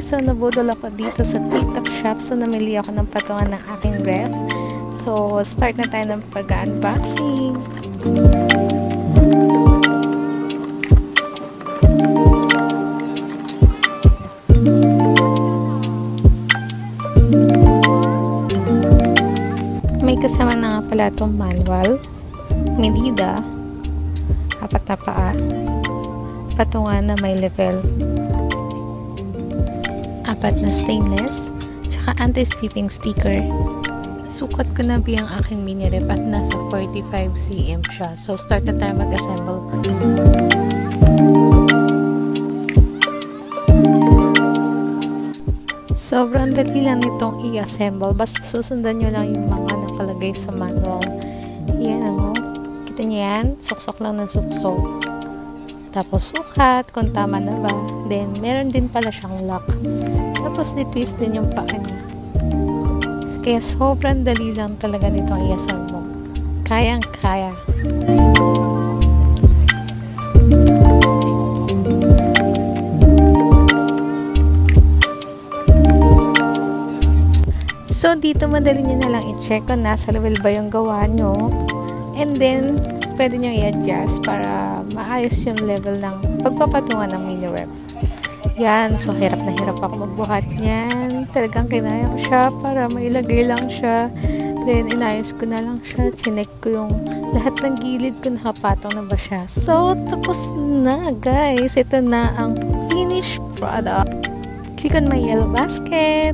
So, nabudol ako dito sa TikTok shop. So, namili ako ng patungan ng aking ref. So, start na tayo ng pag-unboxing. May kasama na nga pala itong manual, medida, 4 na paa, patungan na may level, 4 na stainless, tsaka anti-slipping sticker. Sukat ko na biyang aking mini ref at nasa 45 cm siya. So, start na tayo mag-assemble. Sobrang dali lang itong i-assemble. Basta susundan nyo lang yung mga nakalagay sa manual. Yan ano. Kita nyo yan? Suksok lang ng suksok. Tapos sukat kung tama na ba. Then, meron din pala siyang lock. Tapos, di-twist din yung paa niya. Kaya sobrang dali lang talaga nitong i-assemble. Kayang-kaya. So, dito madali nyo na lang i-check kung nasa level ba yung gawa nyo. And then, pwede nyo i-adjust para maayos yung level ng pagpapatungan ng mini ref. Yan. So, hirap na hirap ako magbuhat niyan. Talagang kinaya ko siya para mailagay lang siya. Then, inayos ko na lang siya. Chinek ko yung lahat ng gilid ko, nakapatong na ba siya. So, tapos na guys. Ito na ang finished product. Click on my yellow basket.